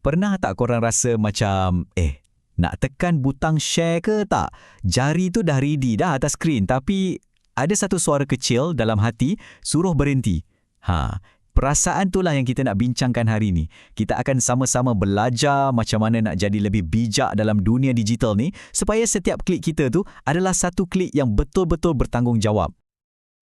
Pernah tak korang rasa macam, nak tekan butang share ke tak? Jari tu dah ready dah atas skrin, tapi ada satu suara kecil dalam hati suruh berhenti. Perasaan itulah yang kita nak bincangkan hari ni. Kita akan sama-sama belajar macam mana nak jadi lebih bijak dalam dunia digital ni, supaya setiap klik kita tu adalah satu klik yang betul-betul bertanggungjawab.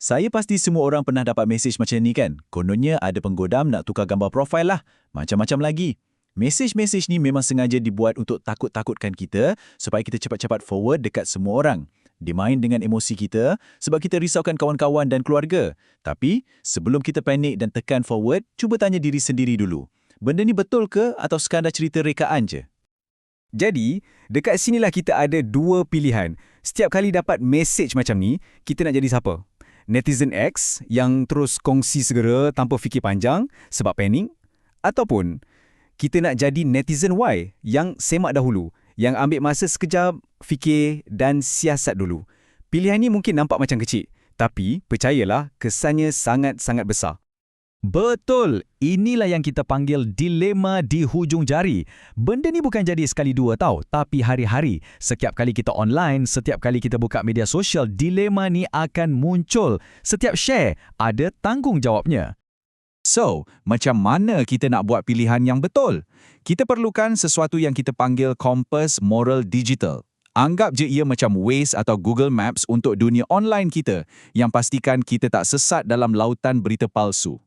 Saya pasti semua orang pernah dapat mesej macam ni kan? Kononnya ada penggodam nak tukar gambar profil lah. Macam-macam lagi. Mesej-mesej ni memang sengaja dibuat untuk takut-takutkan kita supaya kita cepat-cepat forward dekat semua orang. Dimain dengan emosi kita sebab kita risaukan kawan-kawan dan keluarga. Tapi, sebelum kita panik dan tekan forward, cuba tanya diri sendiri dulu. Benda ni betul ke atau sekadar cerita rekaan je? Jadi, dekat sinilah kita ada dua pilihan. Setiap kali dapat mesej macam ni, kita nak jadi siapa? Netizen X yang terus kongsi segera tanpa fikir panjang sebab panik? Ataupun kita nak jadi netizen Y yang semak dahulu, yang ambil masa sekejap, fikir dan siasat dulu. Pilihan ni mungkin nampak macam kecil, tapi percayalah kesannya sangat-sangat besar. Betul, inilah yang kita panggil dilema di hujung jari. Benda ni bukan jadi sekali dua tau, tapi hari-hari. Setiap kali kita online, setiap kali kita buka media sosial, dilema ni akan muncul. Setiap share ada tanggungjawabnya. So, macam mana kita nak buat pilihan yang betul? Kita perlukan sesuatu yang kita panggil kompas moral digital. Anggap je ia macam Waze atau Google Maps untuk dunia online kita, yang pastikan kita tak sesat dalam lautan berita palsu.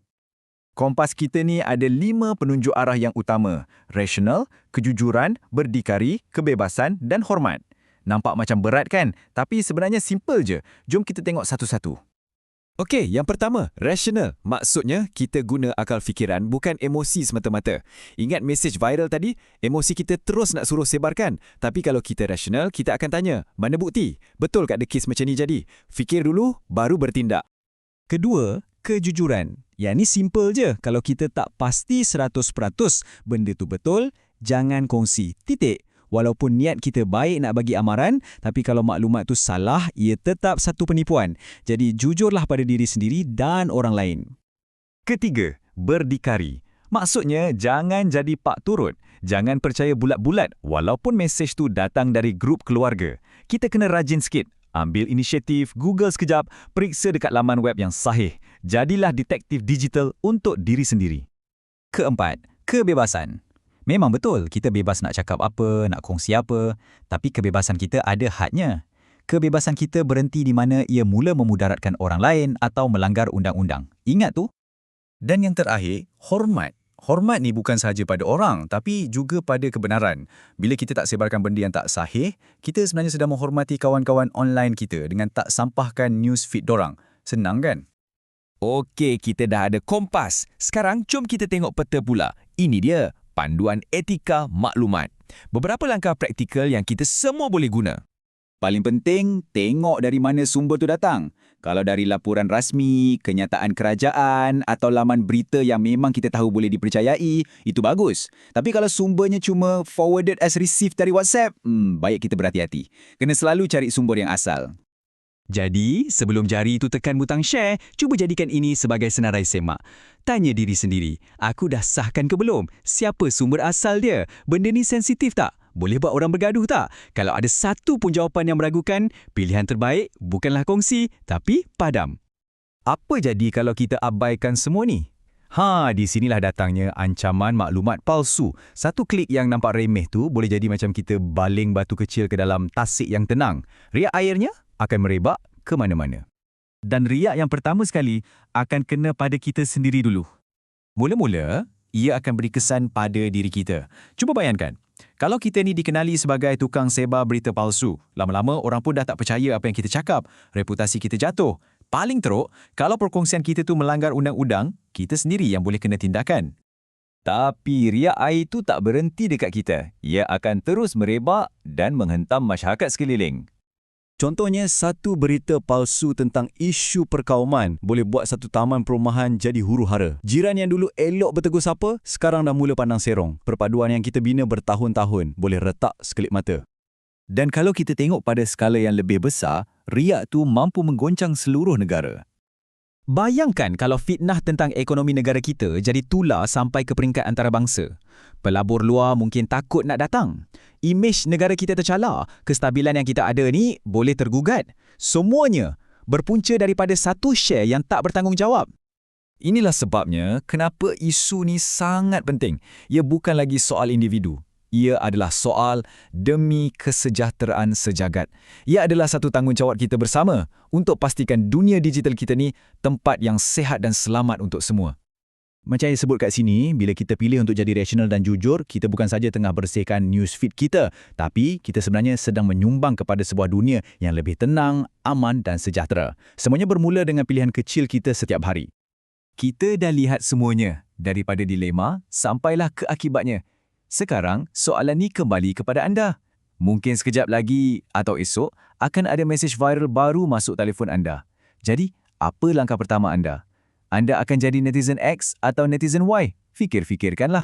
Kompas kita ni ada 5 penunjuk arah yang utama: rasional, kejujuran, berdikari, kebebasan dan hormat. Nampak macam berat kan? Tapi sebenarnya simple je. Jom kita tengok satu-satu. Okey, yang pertama, rasional. Maksudnya, kita guna akal fikiran, bukan emosi semata-mata. Ingat mesej viral tadi? Emosi kita terus nak suruh sebarkan. Tapi kalau kita rasional, kita akan tanya, mana bukti? Betul tak ada kes macam ni jadi? Fikir dulu, baru bertindak. Kedua, kejujuran. Yang ni simple je. Kalau kita tak pasti 100% benda tu betul, jangan kongsi. Titik. Walaupun niat kita baik nak bagi amaran, tapi kalau maklumat tu salah, ia tetap satu penipuan. Jadi jujurlah pada diri sendiri dan orang lain. Ketiga, berdikari. Maksudnya, jangan jadi pak turut. Jangan percaya bulat-bulat walaupun mesej tu datang dari grup keluarga. Kita kena rajin sikit. Ambil inisiatif, Google sekejap, periksa dekat laman web yang sahih. Jadilah detektif digital untuk diri sendiri. Keempat, kebebasan. Memang betul, kita bebas nak cakap apa, nak kongsi apa, tapi kebebasan kita ada hadnya. Kebebasan kita berhenti di mana ia mula memudaratkan orang lain atau melanggar undang-undang. Ingat tu? Dan yang terakhir, hormat. Hormat ni bukan sahaja pada orang, tapi juga pada kebenaran. Bila kita tak sebarkan benda yang tak sahih, kita sebenarnya sedang menghormati kawan-kawan online kita dengan tak sampahkan news feed dorang. Senang kan? Okey, kita dah ada kompas. Sekarang jom kita tengok peta pula. Ini dia, panduan etika maklumat. Beberapa langkah praktikal yang kita semua boleh guna. Paling penting, tengok dari mana sumber tu datang. Kalau dari laporan rasmi, kenyataan kerajaan atau laman berita yang memang kita tahu boleh dipercayai, itu bagus. Tapi kalau sumbernya cuma forwarded as received dari WhatsApp, baik kita berhati-hati. Kena selalu cari sumber yang asal. Jadi, sebelum jari itu tekan butang share, cuba jadikan ini sebagai senarai semak. Tanya diri sendiri, aku dah sahkan ke belum? Siapa sumber asal dia? Benda ni sensitif tak? Boleh buat orang bergaduh tak? Kalau ada satu pun jawapan yang meragukan, pilihan terbaik bukanlah kongsi, tapi padam. Apa jadi kalau kita abaikan semua ni? Di sinilah datangnya ancaman maklumat palsu. Satu klik yang nampak remeh tu boleh jadi macam kita baling batu kecil ke dalam tasik yang tenang. Riak airnya akan merebak ke mana-mana. Dan riak yang pertama sekali akan kena pada kita sendiri dulu. Mula-mula, ia akan beri kesan pada diri kita. Cuba bayangkan, kalau kita ni dikenali sebagai tukang sebar berita palsu, lama-lama orang pun dah tak percaya apa yang kita cakap, reputasi kita jatuh. Paling teruk, kalau perkongsian kita tu melanggar undang-undang, kita sendiri yang boleh kena tindakan. Tapi riak air itu tak berhenti dekat kita. Ia akan terus merebak dan menghentam masyarakat sekeliling. Contohnya, satu berita palsu tentang isu perkauman boleh buat satu taman perumahan jadi huru-hara. Jiran yang dulu elok bertegur sapa, sekarang dah mula pandang serong. Perpaduan yang kita bina bertahun-tahun boleh retak sekelip mata. Dan kalau kita tengok pada skala yang lebih besar, riak tu mampu menggoncang seluruh negara. Bayangkan kalau fitnah tentang ekonomi negara kita jadi tular sampai ke peringkat antarabangsa. Pelabur luar mungkin takut nak datang. Imej negara kita tercalar, kestabilan yang kita ada ni boleh tergugat. Semuanya berpunca daripada satu share yang tak bertanggungjawab. Inilah sebabnya kenapa isu ni sangat penting. Ia bukan lagi soal individu. Ia adalah soal demi kesejahteraan sejagat. Ia adalah satu tanggungjawab kita bersama untuk pastikan dunia digital kita ni tempat yang sehat dan selamat untuk semua. Macam yang sebut kat sini, bila kita pilih untuk jadi rasional dan jujur, kita bukan saja tengah bersihkan newsfeed kita, tapi kita sebenarnya sedang menyumbang kepada sebuah dunia yang lebih tenang, aman dan sejahtera. Semuanya bermula dengan pilihan kecil kita setiap hari. Kita dah lihat semuanya, daripada dilema sampailah ke akibatnya. Sekarang, soalan ni kembali kepada anda. Mungkin sekejap lagi atau esok akan ada mesej viral baru masuk telefon anda. Jadi, apa langkah pertama anda? Anda akan jadi netizen X atau netizen Y? Fikir-fikirkanlah.